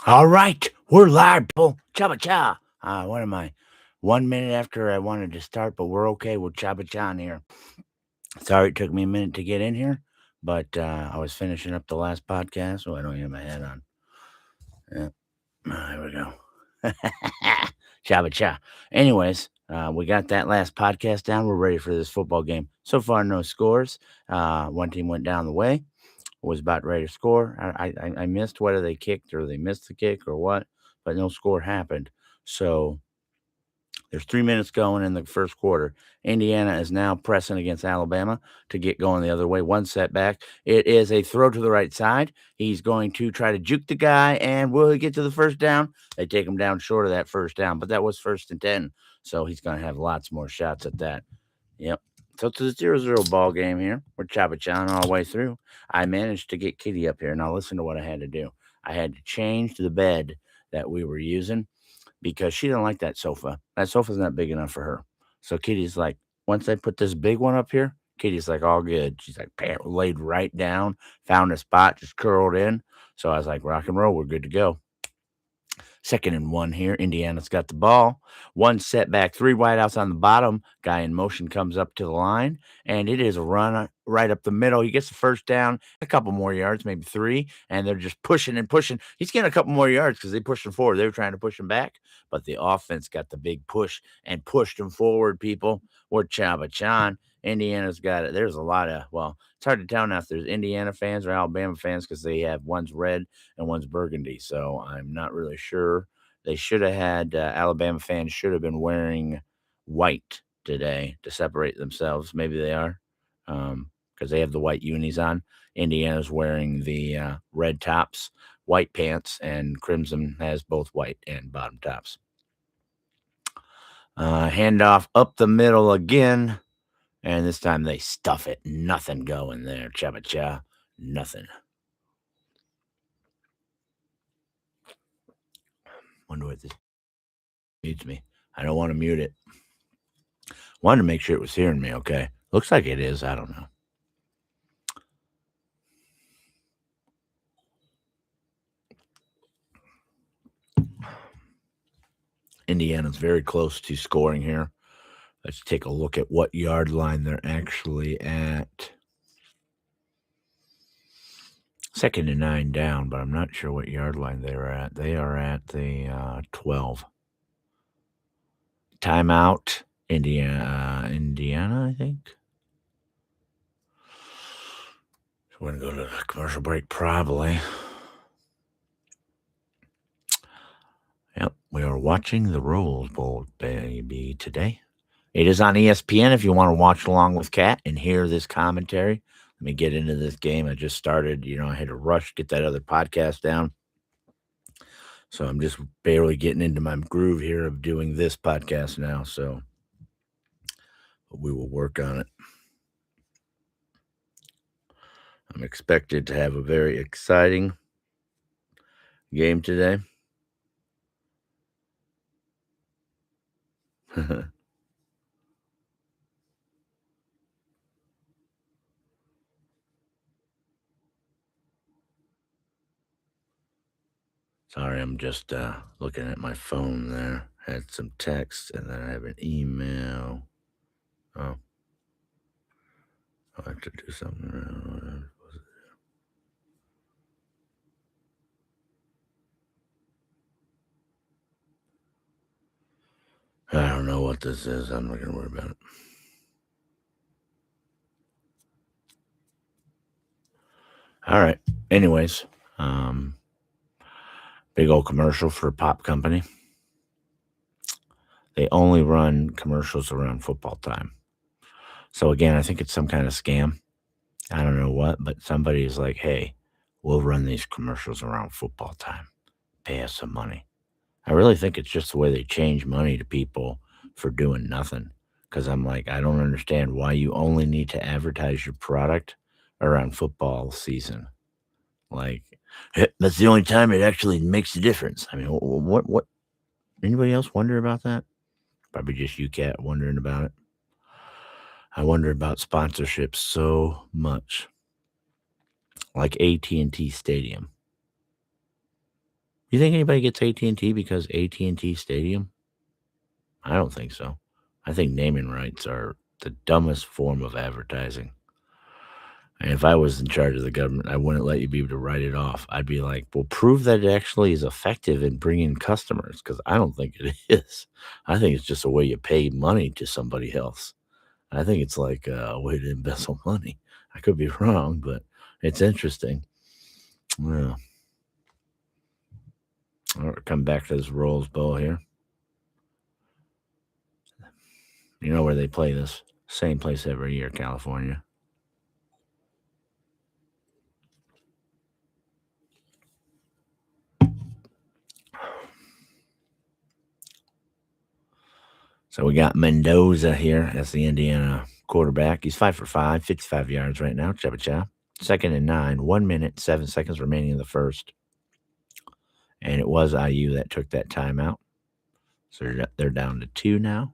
All right, we're live, people. Chaba cha. What am I? 1 minute after I wanted to start, but we're okay with Chaba cha here. Sorry it took me a minute to get in here, but I was finishing up the last podcast, so I don't have my hat on. Yeah, there we go. Chaba cha. Anyways, we got that last podcast down. We're ready for this football game. So far, no scores. One team went down the way. Was about ready to score. I missed whether they kicked or they missed the kick or what, but no score happened. So there's 3 minutes going in the first quarter. Indiana is now pressing against Alabama to get going the other way. One setback. It is a throw to the right side. He's going to try to juke the guy, and will he get to the first down? They take him down short of that first down, but that was 1st and 10. So he's going to have lots more shots at that. Yep. So it's a 0-0 ball game here. We're choppa-chowing all the way through. I managed to get Kitty up here. Now listen to what I had to do. I had to change the bed that we were using because she didn't like that sofa. That sofa's not big enough for her. So Kitty's like, once I put this big one up here, Kitty's like, all good. She's like, bam, laid right down, found a spot, just curled in. So I was like, rock and roll, we're good to go. 2nd and 1 here. Indiana's got the ball. One setback, 3 wideouts on the bottom. Guy in motion comes up to the line, and it is a run right up the middle. He gets the first down, a couple more yards, maybe 3, and they're just pushing and pushing. He's getting a couple more yards because they pushed him forward. They were trying to push him back, but the offense got the big push and pushed him forward, people. We're chaba-chan. Indiana's got it. There's a lot of, well, it's hard to tell now if there's Indiana fans or Alabama fans because they have one's red and one's burgundy. So I'm not really sure. They should have had Alabama fans should have been wearing white today to separate themselves. Maybe they are because they have the white unis on. Indiana's wearing the red tops, white pants, and Crimson has both white and bottom tops. Handoff up the middle again. And this time they stuff it. Nothing going there. Chaba-cha. Nothing. Wonder what this mutes me. I don't want to mute it. Wanted to make sure it was hearing me okay. Looks like it is. I don't know. Indiana's very close to scoring here. Let's take a look at what yard line they're actually at. 2nd and 9 down, but I'm not sure what yard line they're at. They are at the 12. Timeout, Indiana, I think. So we're going to go to the commercial break, probably. Yep, we are watching the Rose Bowl, baby, today. It is on ESPN if you want to watch along with Kat and hear this commentary. Let me get into this game. I just started, I had to rush, get that other podcast down. So I'm just barely getting into my groove here of doing this podcast now. So we will work on it. I'm expected to have a very exciting game today. Sorry, I'm just looking at my phone there. Had some text, and then I have an email. Oh. I'll have to do something. I don't know what this is. I'm not going to worry about it. All right. Anyways, big old commercial for a pop company. They only run commercials around football time. So again, I think it's some kind of scam. I don't know what, but somebody's like, hey, we'll run these commercials around football time. Pay us some money. I really think it's just the way they change money to people for doing nothing. Because I'm like, I don't understand why you only need to advertise your product around football season. Like, that's the only time it actually makes a difference. I mean, what? Anybody else wonder about that? Probably just you, Cat, wondering about it. I wonder about sponsorships so much. Like AT&T Stadium. You think anybody gets AT&T because AT&T Stadium? I don't think so. I think naming rights are the dumbest form of advertising. And if I was in charge of the government, I wouldn't let you be able to write it off. I'd be like, well, prove that it actually is effective in bringing customers, because I don't think it is. I think it's just a way you pay money to somebody else. I think it's like a way to embezzle money. I could be wrong, but it's interesting. Yeah. All right, come back to this Rose Bowl here. You know where they play this? Same place every year, California. So we got Mendoza here as the Indiana quarterback. He's 5 for 5, 55 yards right now. Cha. Second and 9, 1 minute, 7 seconds remaining in the first. And it was IU that took that timeout. So they're down to 2 now.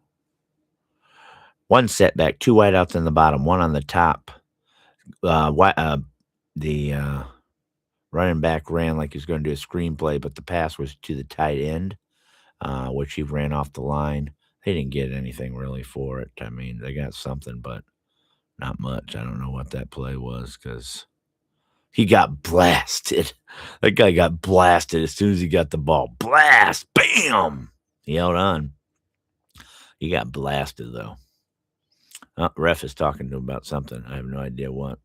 One setback, 2 wideouts in the bottom, 1 on the top. The running back ran like he was going to do a screenplay, but the pass was to the tight end, which he ran off the line. They didn't get anything really for it. I mean, they got something, but not much. I don't know what that play was because he got blasted. That guy got blasted as soon as he got the ball. Blast! Bam! He held on. He got blasted, though. Ref is talking to him about something. I have no idea what.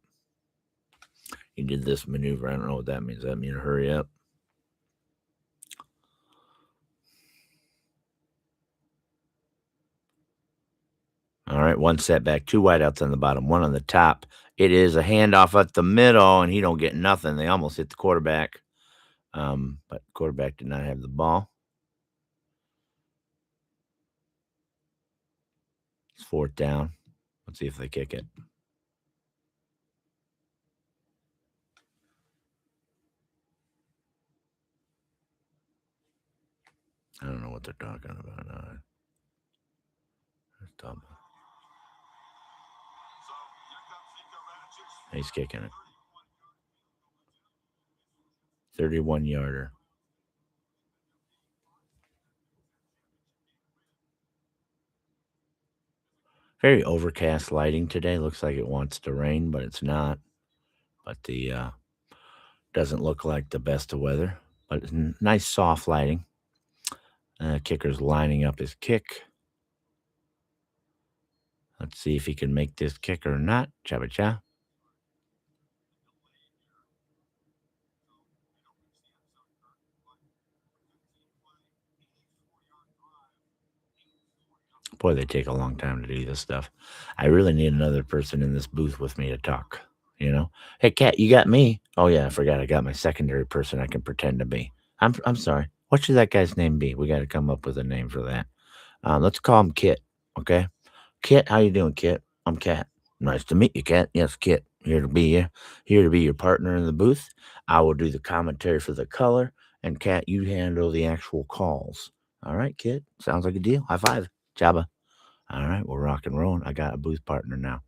He did this maneuver. I don't know what that means. Does that mean hurry up? All right, 1 setback, 2 wideouts on the bottom, 1 on the top. It is a handoff at the middle, and he don't get nothing. They almost hit the quarterback, but quarterback did not have the ball. It's 4th down. Let's see if they kick it. I don't know what they're talking about. That's dumb. He's kicking it. 31-yarder. Very overcast lighting today. Looks like it wants to rain, but it's not. But the doesn't look like the best of weather. But it's nice soft lighting. Kicker's lining up his kick. Let's see if he can make this kick or not. Cha. Boy, they take a long time to do this stuff. I really need another person in this booth with me to talk. Hey, Kat, you got me. Oh yeah, I forgot. I got my secondary person I can pretend to be. I'm sorry. What should that guy's name be? We got to come up with a name for that. Let's call him Kit. Okay, Kit. How you doing, Kit? I'm Kat. Nice to meet you, Kat. Yes, Kit. Here to be your partner in the booth. I will do the commentary for the color, and Kat, you handle the actual calls. All right, Kit. Sounds like a deal. High five. Jabba. All right, we're rock and rolling. I got a booth partner now.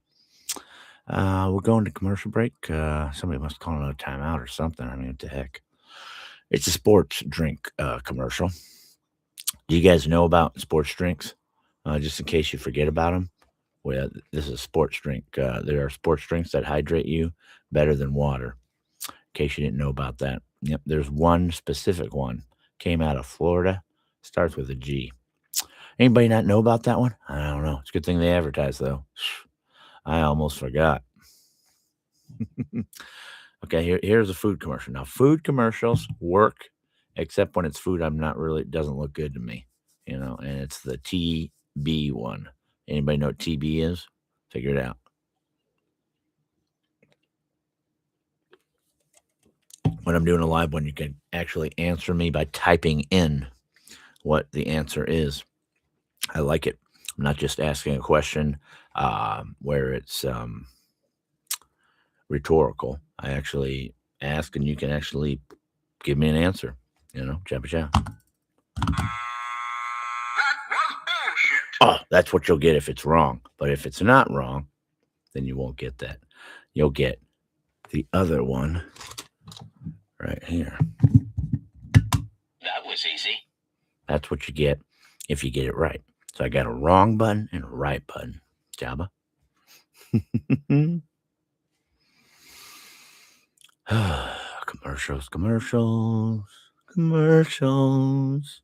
We're going to commercial break. Somebody must call another timeout or something. I mean, what the heck? It's a sports drink commercial. Do you guys know about sports drinks? Just in case you forget about them. Well, this is a sports drink. There are sports drinks that hydrate you better than water. In case you didn't know about that. Yep, there's one specific one. Came out of Florida. Starts with a G. Anybody not know about that one? I don't know. It's a good thing they advertise, though. I almost forgot. Okay, here's a food commercial. Now, food commercials work, except when it's food it doesn't look good to me, and it's the TB one. Anybody know what TB is? Figure it out. When I'm doing a live one, you can actually answer me by typing in what the answer is. I like it. I'm not just asking a question where it's rhetorical. I actually ask, and you can actually give me an answer. Jabba cha. Oh, that's what you'll get if it's wrong. But if it's not wrong, then you won't get that. You'll get the other one right here. was easy. That's what you get if you get it right. So I got a wrong button and a right button. Jabba. Commercials, commercials, commercials.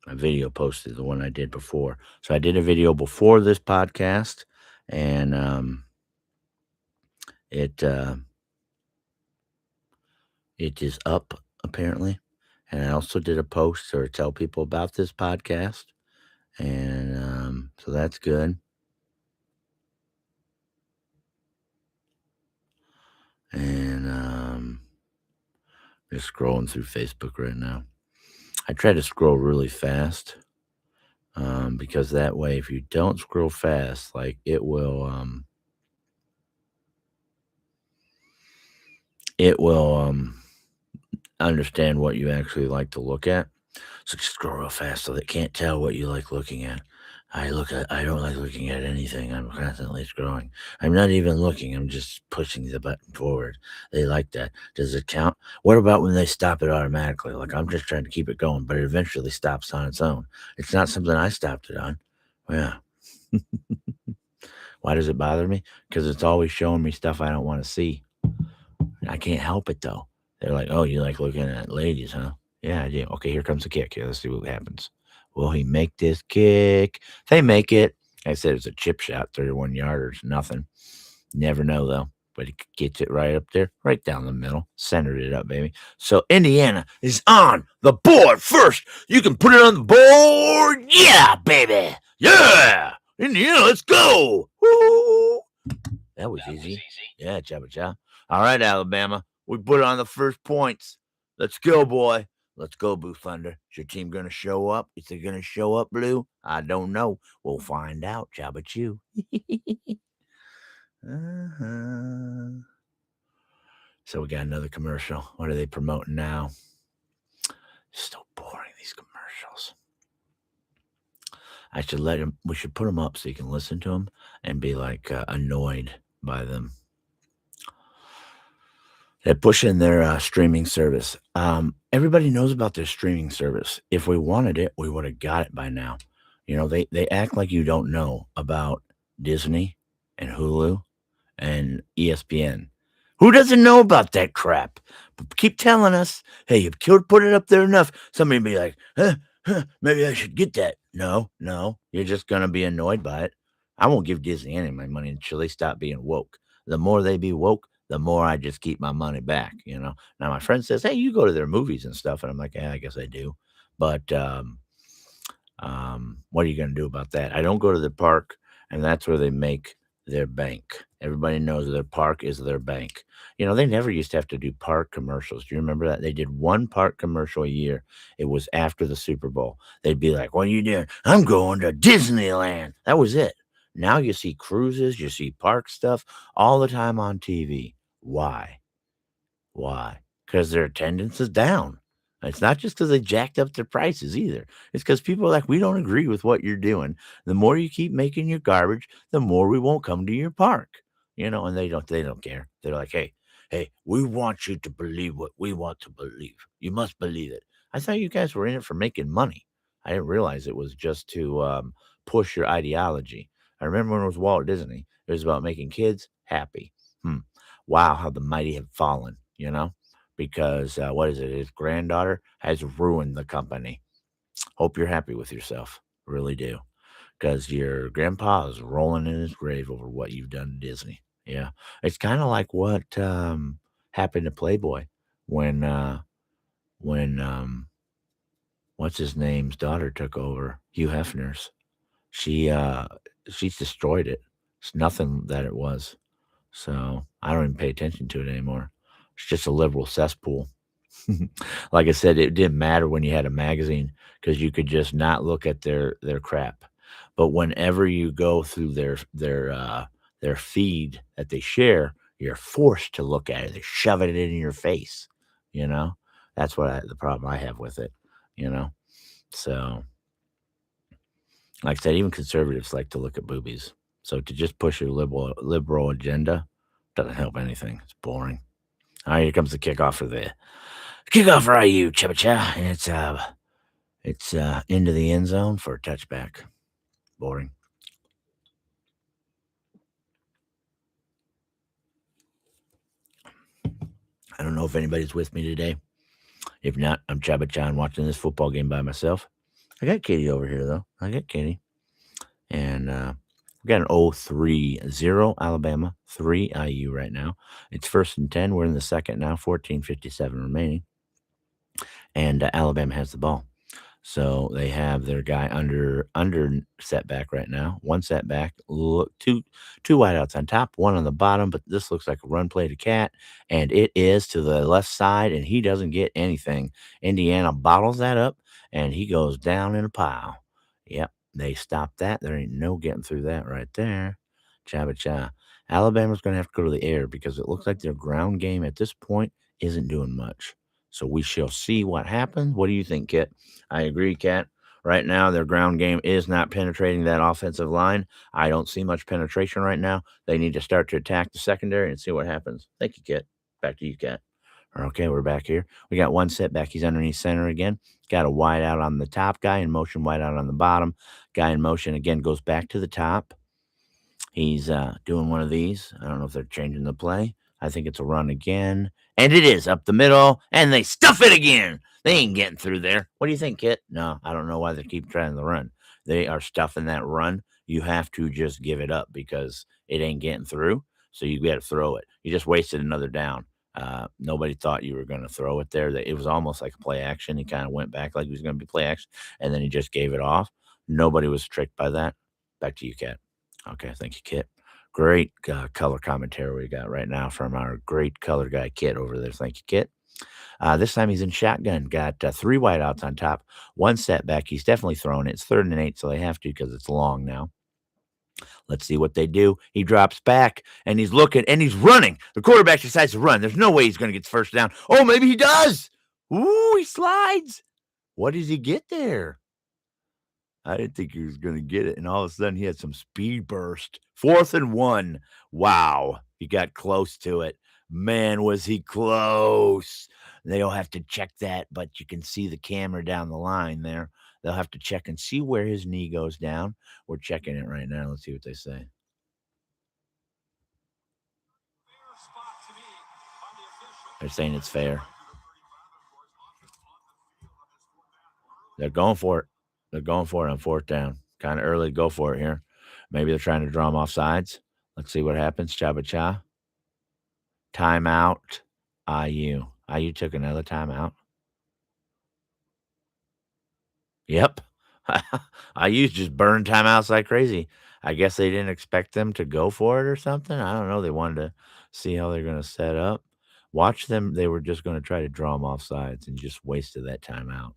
My video posted the one I did before. So I did a video before this podcast, and it it is up apparently. And I also did a post or tell people about this podcast, and so that's good. And just scrolling through Facebook right now. I try to scroll really fast, because that way, if you don't scroll fast, like it will understand what you actually like to look at. So just scroll real fast so they can't tell what you like looking at. I don't like looking at anything. I'm constantly scrolling. I'm not even looking. I'm just pushing the button forward. They like that. Does it count? What about when they stop it automatically? Like I'm just trying to keep it going, but it eventually stops on its own. It's not something I stopped it on. Yeah. Why does it bother me? Because it's always showing me stuff I don't want to see. I can't help it though. They're like, "Oh, you like looking at ladies, huh?" Yeah, I do. Okay, here comes the kick. Here, let's see what happens. Will he make this kick? They make it. I said it's a chip shot, 31 yarders, nothing. Never know though. But he gets it right up there, right down the middle, centered it up, baby. So Indiana is on the board first. You can put it on the board. Yeah, baby. Yeah. Indiana, let's go. Woo. That was easy. Yeah, Jabba Jah. All right, Alabama. We put it on the first points. Let's go, boy. Let's go, Blue Thunder. Is your team going to show up? Is it going to show up, Blue? I don't know. We'll find out, Jabba Chew. uh-huh. So we got another commercial. What are they promoting now? So boring, these commercials. I should let him. We should put them up so you can listen to them and be like annoyed by them. They push in their streaming service. Everybody knows about their streaming service. If we wanted it, we would have got it by now. You know, they act like you don't know about Disney and Hulu and ESPN. Who doesn't know about that crap? But keep telling us, hey, you could put it up there enough. Somebody be like, maybe I should get that. No, you're just gonna be annoyed by it. I won't give Disney any of my money until they stop being woke. The more they be woke, the more I just keep my money back. You know. Now my friend says, hey, you go to their movies and stuff, and I'm like, yeah, I guess I do. But what are you gonna do about that? I don't go to the park, and that's where they make their bank. Everybody knows their park is their bank. You know, they never used to have to do park commercials. Do you remember that? They did one park commercial a year. It was after the Super Bowl. They'd be like, what are you doing? I'm going to Disneyland. That was it. Now you see cruises, you see park stuff all the time on TV. Why? Why? Because their attendance is down. It's not just because they jacked up their prices either. It's because people are like, we don't agree with what you're doing. The more you keep making your garbage, the more we won't come to your park. You know, and they don't care. They're like, hey, we want you to believe what we want to believe. You must believe it. I thought you guys were in it for making money. I didn't realize it was just to push your ideology. I remember when it was Walt Disney, it was about making kids happy. Wow, how the mighty have fallen, you know? Because what is it? His granddaughter has ruined the company. Hope you're happy with yourself. Really do. Because your grandpa is rolling in his grave over what you've done to Disney. Yeah. It's kind of like what happened to Playboy when what's his name's daughter took over, Hugh Hefner's. She she's destroyed it. It's nothing that it was. So I don't even pay attention to it anymore. It's just a liberal cesspool. Like I said, it didn't matter when you had a magazine because you could just not look at their crap. But whenever you go through their feed that they share, you're forced to look at it. They shove it in your face. You know, that's the problem I have with it. You know, so like I said, even conservatives like to look at boobies. So to just push your liberal agenda, Doesn't help anything. It's boring. All right, here comes the kickoff for IU, cha-cha, and it's into the end zone for a touchback. Boring. I don't know if anybody's with me today. If not, I'm Chaba Chan watching this football game by myself. I got Katie over here, though. I got Katie. And we got an 0-3-0 Alabama, 3 IU right now. It's 1st and 10. We're in the second now, 14:57 remaining. And Alabama has the ball. So they have their guy under setback right now. One setback, look, two wideouts on top, one on the bottom, but this looks like a run play to Cat, and it is to the left side, and he doesn't get anything. Indiana bottles that up, and he goes down in a pile. Yep, they stopped that. There ain't no getting through that right there. Cha. Alabama's going to have to go to the air because it looks like their ground game at this point isn't doing much. So we shall see what happens. What do you think, Kit? I agree, Kat. Right now, their ground game is not penetrating that offensive line. I don't see much penetration right now. They need to start to attack the secondary and see what happens. Thank you, Kit. Back to you, Kat. Okay, we're back here. We got one setback. He's underneath center again. Got a wide out on the top, guy in motion, wide out on the bottom. Guy in motion again goes back to the top. He's doing one of these. I don't know if they're changing the play. I think it's a run again. And it is up the middle, and they stuff it again. They ain't getting through there. What do you think, Kit? No, I don't know why they keep trying to run. They are stuffing that run. You have to just give it up because it ain't getting through. So you got to throw it. You just wasted another down. Nobody thought you were going to throw it there. It was almost like a play action. He kind of went back like he was going to be play action, and then he just gave it off. Nobody was tricked by that. Back to you, Kat. Okay, thank you, Kit. Great color commentary we got right now from our great color guy, Kit, over there. Thank you, Kit. This time he's in shotgun. Got 3 wideouts on top, 1 setback. He's definitely throwing it. It's 3rd and 8, so they have to because it's long now. Let's see what they do. He drops back, and he's looking, and he's running. The quarterback decides to run. There's no way he's going to get the first down. Oh, maybe he does. Ooh, he slides. What does he get there? I didn't think he was going to get it. And all of a sudden, he had some speed burst. 4th and 1. Wow. He got close to it. Man, was he close. They'll have to check that, but you can see the camera down the line there. They'll have to check and see where his knee goes down. We're checking it right now. Let's see what they say. They're saying it's fair. They're going for it. They're going for it on 4th down. Kind of early to go for it here. Maybe they're trying to draw him off sides. Let's see what happens. Cha. Timeout. IU. IU took another timeout. Yep. IU's just burned timeouts like crazy. I guess they didn't expect them to go for it or something. I don't know. They wanted to see how they're going to set up. Watch them. They were just going to try to draw them off sides and just wasted that timeout.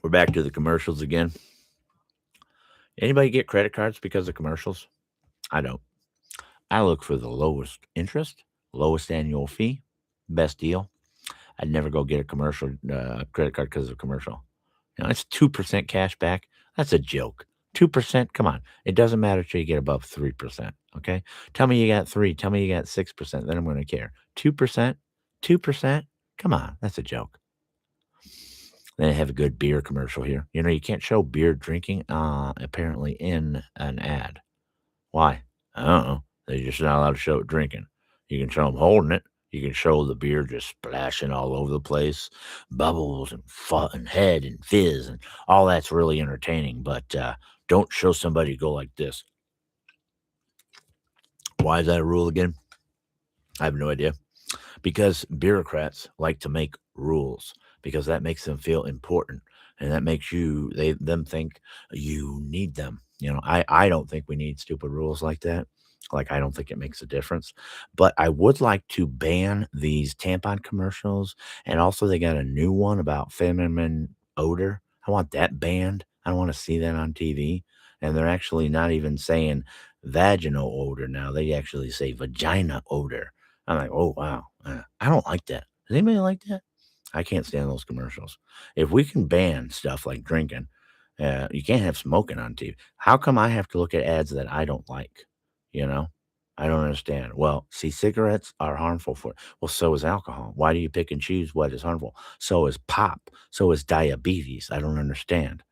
We're back to the commercials again. Anybody get credit cards because of commercials? I don't. I look for the lowest interest, lowest annual fee, best deal. I'd never go get a commercial credit card because of a commercial. It's 2% cash back. That's a joke. 2%. Come on. It doesn't matter till you get above 3%. Okay. Tell me you got 3. Tell me you got 6%. Then I'm going to care. 2%. 2%. Come on. That's a joke. Then they have a good beer commercial here. You can't show beer drinking apparently in an ad. Why? I don't know. They're just not allowed to show it drinking. You can show them holding it. You can show the beer just splashing all over the place, bubbles and head and fizz and all that's really entertaining. But don't show somebody go like this. Why is that a rule again? I have no idea. Because bureaucrats like to make rules because that makes them feel important and that makes them think you need them. I don't think we need stupid rules like that. Like, I don't think it makes a difference. But I would like to ban these tampon commercials. And also, they got a new one about feminine odor. I want that banned. I don't want to see that on TV. And they're actually not even saying vaginal odor now. They actually say vagina odor. I'm like, oh, wow. I don't like that. Does anybody like that? I can't stand those commercials. If we can ban stuff like drinking, You can't have smoking on TV. How come I have to look at ads that I don't like? You know, I don't understand. Well, see, cigarettes are harmful for. Well, so is alcohol. Why do you pick and choose what is harmful? So is pop. So is diabetes. I don't understand.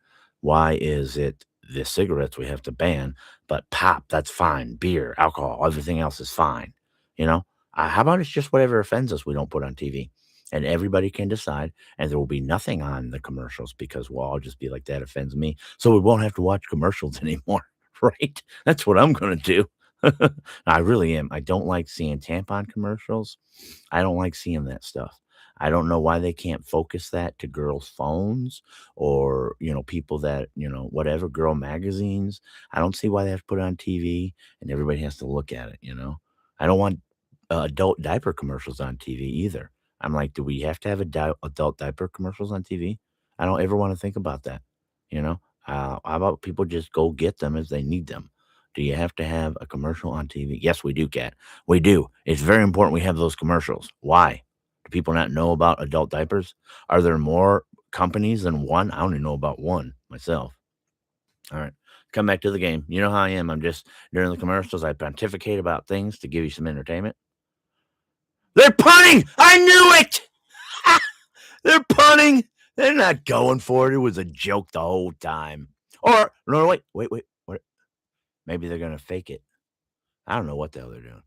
Why is it the cigarettes we have to ban, but pop, that's fine. Beer, alcohol, everything else is fine. You know, how about it's just whatever offends us we don't put on TV, and everybody can decide, and there will be nothing on the commercials because we'll all just be like, that offends me. So we won't have to watch commercials anymore, right? That's what I'm going to do. I really am. I don't like seeing tampon commercials. I don't like seeing that stuff. I don't know why they can't focus that to girls' phones or, people that, whatever, girl magazines. I don't see why they have to put it on TV and everybody has to look at it. I don't want adult diaper commercials on TV either. I'm like, do we have to have adult diaper commercials on TV? I don't ever want to think about that. You know, how about people just go get them as they need them? Do you have to have a commercial on TV? Yes, we do, Kat. We do. It's very important we have those commercials. Why? Do people not know about adult diapers? Are there more companies than one? I only know about one myself. All right. Come back to the game. You know how I am. I'm just during the commercials, I pontificate about things to give you some entertainment. They're punting! I knew it! They're punting! They're not going for it. It was a joke the whole time. Or, no, wait. What? Maybe they're going to fake it. I don't know what the hell they're doing.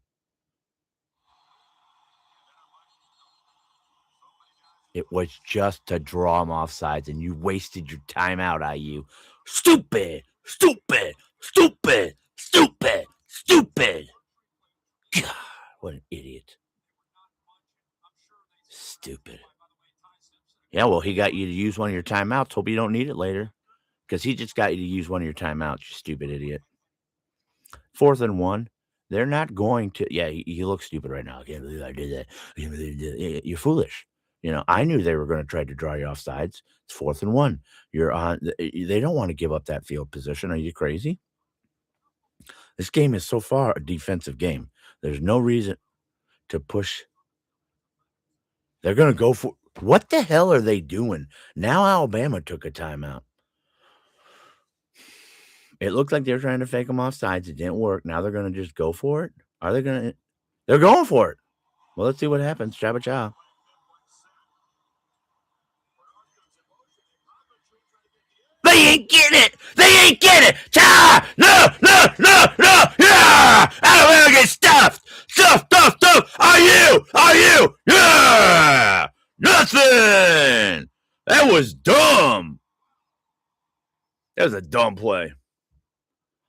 It was just to draw them off sides, and you wasted your time out, IU. Stupid! Stupid! Stupid! Stupid! Stupid! God, what an idiot. Stupid. Yeah, well, he got you to use one of your timeouts. Hope you don't need it later. Because he just got you to use one of your timeouts, you stupid idiot. 4th and 1. They're not going to. Yeah, you look stupid right now. I can't believe I did that. You're foolish. I knew they were going to try to draw you off sides. It's 4th and 1. You're on. They don't want to give up that field position. Are you crazy? This game is so far a defensive game. There's no reason to push. They're going to go for. What the hell are they doing? Now Alabama took a timeout. It looked like they were trying to fake them off sides. It didn't work. Now they're going to just go for it. Are they going to? They're going for it. Well, let's see what happens. Jabba chow. They ain't getting it. They ain't getting it. Cha! No, no, no, no. Yeah! Alabama gets stuffed. Stuff. Are you? Yeah! Nothing. That was dumb. That was a dumb play.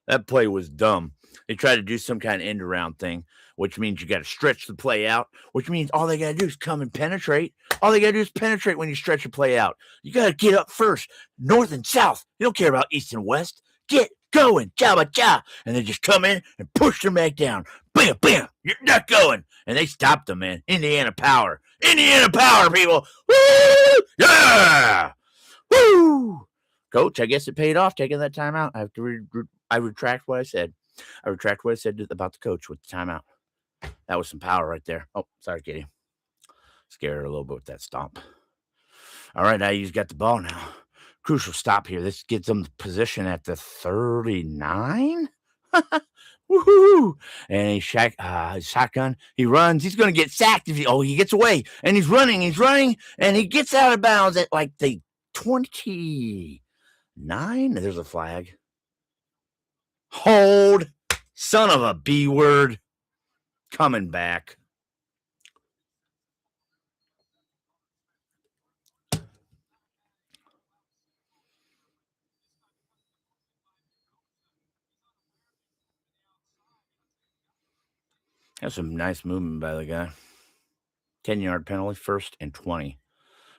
That play was dumb. They tried to do some kind of end around thing, which means you got to stretch the play out, which means all they got to do is come and penetrate. All they got to do is penetrate when you stretch a play out. You got to get up first, north and south. You don't care about east and west. Get going, cha. And they just come in and push them back down. Bam, bam. You're not going. And they stopped them, man. Indiana power, people. Woo! Yeah! Woo! Coach, I guess it paid off taking that timeout. I have to I retract what I said. I retract what I said about the coach with the timeout. That was some power right there. Oh, sorry, Kitty. Scared her a little bit with that stomp. All right, now you've got the ball now. Crucial stop here. This gets them position at the 39. Woohoo! And he shotgun. He runs. He's going to get sacked if he gets away. And he's running, and he gets out of bounds at like the 29. There's a flag. Hold. Son of a B word. Coming back. That's some nice movement by the guy. 10-yard penalty, 1st and 20.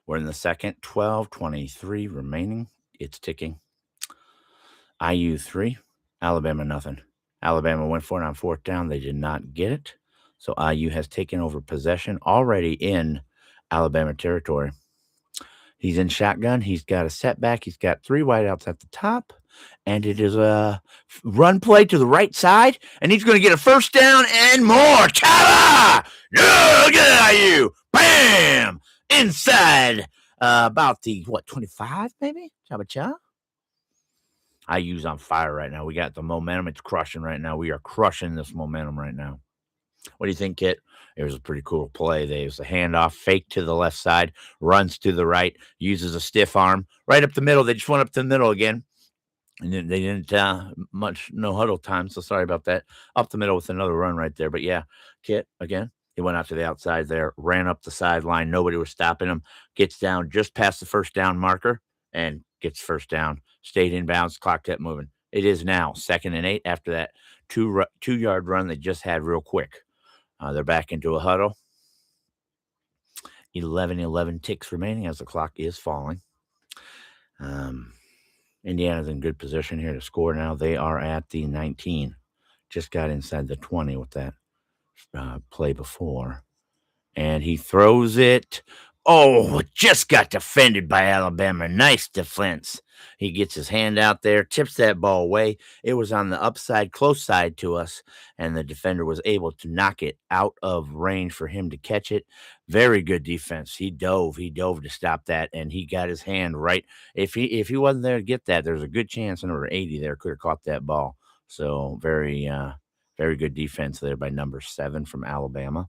We're in the second, 12:23 remaining. It's ticking. IU 3, Alabama nothing. Alabama went for it on 4th down. They did not get it. So IU has taken over possession already in Alabama territory. He's in shotgun. He's got a setback. He's got 3 wideouts at the top. And it is a run play to the right side. And he's going to get a 1st down and more. Chava! Yeah, look at IU. Bam! Inside about the, 25 maybe? Chava. IU's on fire right now. We got the momentum. It's crushing right now. We are crushing this momentum right now. What do you think, Kit? It was a pretty cool play. There was a handoff, fake to the left side, runs to the right, uses a stiff arm right up the middle. They just went up the middle again. And then they didn't much no huddle time, so sorry about that. Up the middle with another run right there. But yeah, Kit again. He went out to the outside there, ran up the sideline. Nobody was stopping him. Gets down just past the first down marker and gets first down. Stayed in bounds. Clock kept moving. It is now 2nd and 8 after that 2-yard run they just had real quick. They're back into a huddle. 11 ticks remaining as the clock is falling. Indiana's in good position here to score now. They are at the 19. Just got inside the 20 with that play before. And he throws it. Oh, just got defended by Alabama. Nice defense. He gets his hand out there, tips that ball away. It was on the upside, close side to us, and the defender was able to knock it out of range for him to catch it. Very good defense. He dove to stop that, and he got his hand right. If he wasn't there to get that, there's a good chance number 80 there could have caught that ball. So very good defense there by number 7 from Alabama.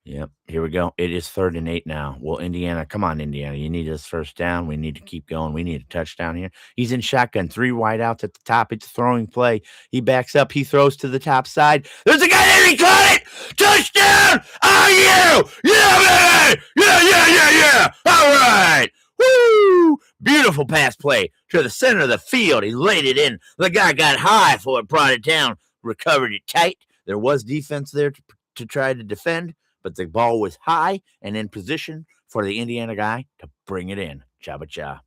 Yep. Here we go. It is 3rd and 8 now. Well, Indiana, come on, Indiana. You need this first down. We need to keep going. We need a touchdown here. He's in shotgun, 3 wide outs at the top. It's a throwing play. He backs up. He throws to the top side. There's a guy there. He caught it. Touchdown. IU. Yeah, baby. Yeah. All right. Woo! Beautiful pass play to the center of the field. He laid it in. The guy got high for it, brought it down, recovered it tight. There was defense there to try to defend, but the ball was high and in position for the Indiana guy to bring it in. Cha-ba-cha.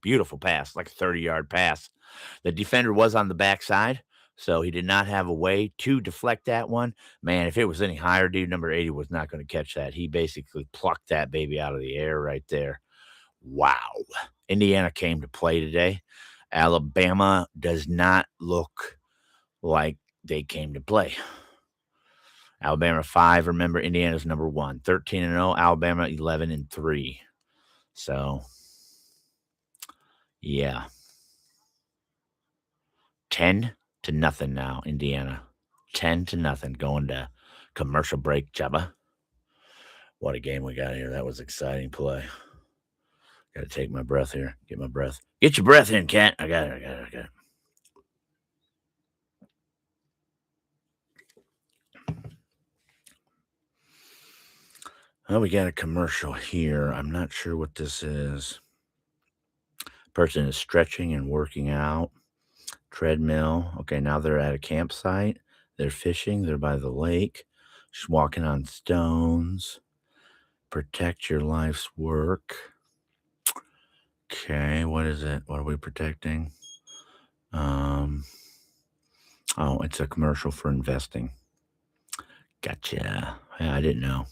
Beautiful pass, like a 30-yard pass. The defender was on the backside, so he did not have a way to deflect that one. Man, if it was any higher, dude, number 80 was not going to catch that. He basically plucked that baby out of the air right there. Wow. Indiana came to play today. Alabama does not look like they came to play. Alabama 5. Remember, Indiana's number 1. 13-0. Alabama 11-3. So, yeah. 10-0 now, Indiana. 10-0 going to commercial break, Jabba. What a game we got here. That was exciting play. Got to take my breath here. Get my breath. Get your breath in, Cat. I got it. Oh, we got a commercial here. I'm not sure what this is. Person is stretching and working out. Treadmill. Okay, now they're at a campsite. They're fishing. They're by the lake. Just walking on stones. Protect your life's work. Okay, what is it? What are we protecting? Oh, it's a commercial for investing. Gotcha. Yeah, I didn't know.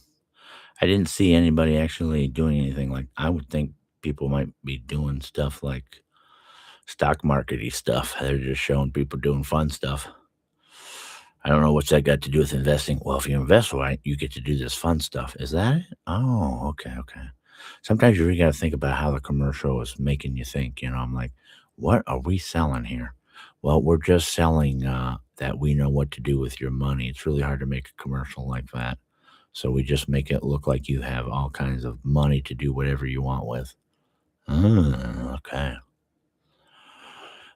I didn't see anybody actually doing anything like I would think people might be doing stuff like stock markety stuff. They're just showing people doing fun stuff. I don't know what's that got to do with investing. Well, if you invest right, you get to do this fun stuff. Is that it? Oh, okay. Sometimes you really got to think about how the commercial is making you think. I'm like, what are we selling here? Well, we're just selling that we know what to do with your money. It's really hard to make a commercial like that. So we just make it look like you have all kinds of money to do whatever you want with. Okay.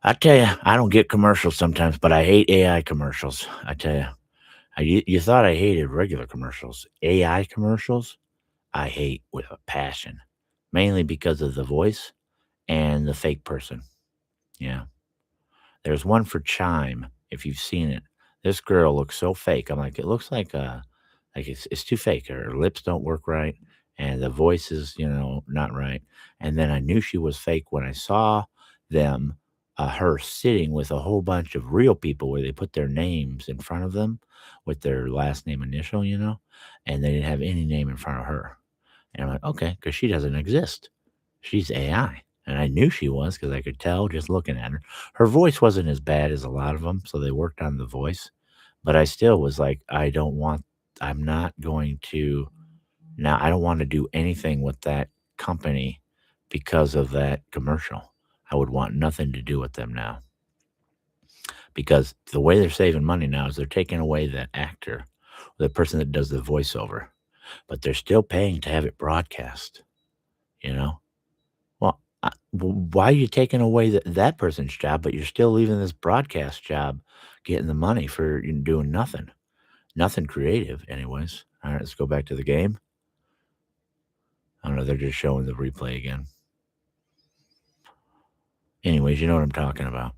I tell you, I don't get commercials sometimes, but I hate AI commercials. I tell you, you thought I hated regular commercials. AI commercials, I hate with a passion, mainly because of the voice and the fake person. Yeah. There's one for Chime, if you've seen it. This girl looks so fake. I'm like, it looks like it's too fake. Her lips don't work right, and the voice is, not right. And then I knew she was fake when I saw them, her sitting with a whole bunch of real people where they put their names in front of them with their last name initial, and they didn't have any name in front of her. And I'm like, okay, because she doesn't exist. She's AI. And I knew she was because I could tell just looking at her. Her voice wasn't as bad as a lot of them, so they worked on the voice. But I still was like, I don't want to do anything with that company because of that commercial. I would want nothing to do with them now because the way they're saving money now is they're taking away that actor, the person that does the voiceover, but they're still paying to have it broadcast, you know? Well, why are you taking away that person's job, but you're still leaving this broadcast job getting the money for you doing nothing? Nothing creative, anyways. All right, let's go back to the game. I don't know. They're just showing the replay again. Anyways, you know what I'm talking about.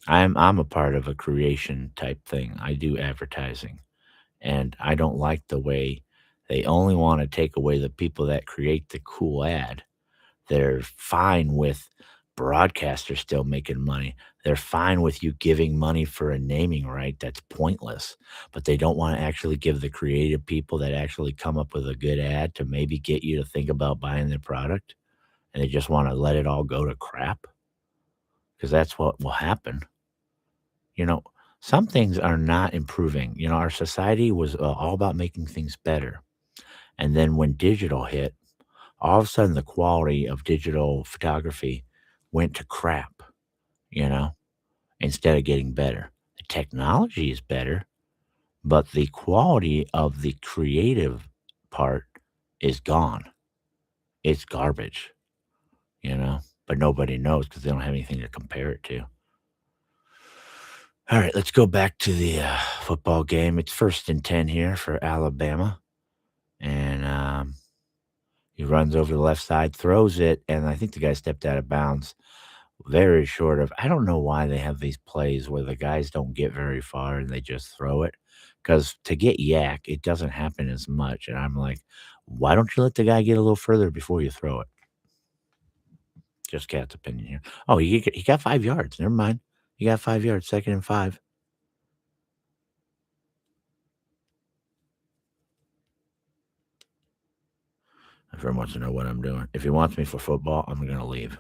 I'm a part of a creation type thing. I do advertising, and I don't like the way they only want to take away the people that create the cool ad. They're fine with broadcasters still making money. They're fine with you giving money for a naming right that's pointless, but they don't want to actually give the creative people that actually come up with a good ad to maybe get you to think about buying their product, and they just want to let it all go to crap because that's what will happen. You know, some things are not improving. You know, our society was all about making things better. And then when digital hit, all of a sudden the quality of digital photography went to crap, you know, instead of getting better. The technology is better, but the quality of the creative part is gone. It's garbage, you know, but nobody knows because they don't have anything to compare it to. All right, let's go back to the football game. It's 1st and 10 here for Alabama. And he runs over the left side, throws it, and I think the guy stepped out of bounds very short of. I don't know why they have these plays where the guys don't get very far and they just throw it. Because to get yak, it doesn't happen as much. And I'm like, why don't you let the guy get a little further before you throw it? Just Cat's opinion here. Oh, he got 5 yards. Never mind. He got 5 yards, 2nd and 5. My friend wants to know what I'm doing. If he wants me for football, I'm going to leave.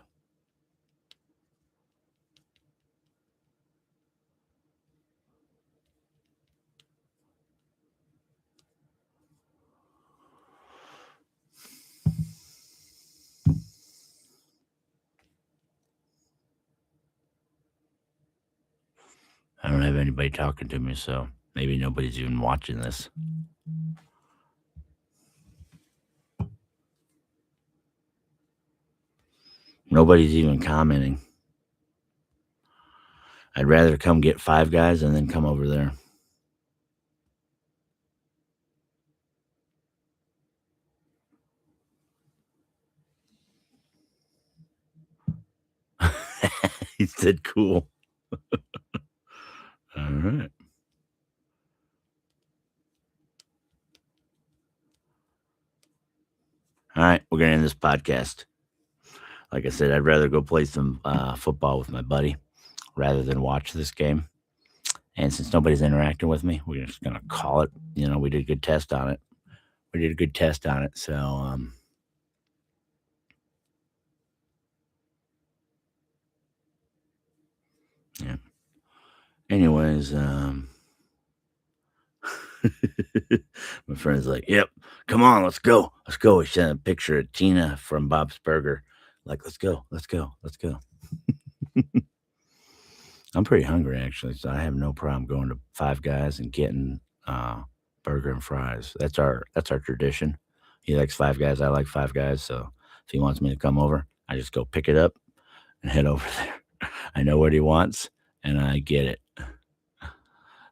I don't have anybody talking to me, so maybe nobody's even watching this. Nobody's even commenting. I'd rather come get 5 guys and then come over there. He said, "Cool." All right. All right, we're gonna end this podcast. Like I said, I'd rather go play some football with my buddy rather than watch this game. And since nobody's interacting with me, we're just gonna call it. You know, we did a good test on it. We did a good test on it. So, yeah. Anyways, my friend's like, "Yep, come on, let's go, let's go." He sent a picture of Tina from Bob's Burger. Like, let's go, let's go, let's go. I'm pretty hungry actually, so I have no problem going to Five Guys and getting burger and fries. That's our tradition. He likes Five Guys, I like Five Guys, so if he wants me to come over, I just go pick it up and head over there. I know what he wants, and I get it.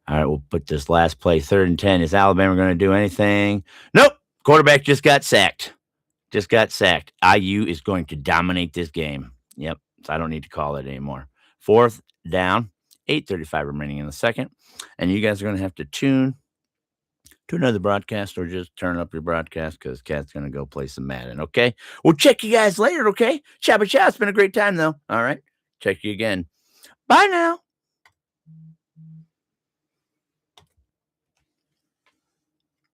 All right, we'll put this last play 3rd and 10. Is Alabama going to do anything? Nope. Quarterback just got sacked. Just got sacked. IU is going to dominate this game. Yep. So I don't need to call it anymore. 4th down, 8:35 remaining in the second. And you guys are going to have to tune to another broadcast or just turn up your broadcast because Cat's going to go play some Madden. Okay. We'll check you guys later. Okay. Shabba Chow. It's been a great time, though. All right. Check you again. Bye now.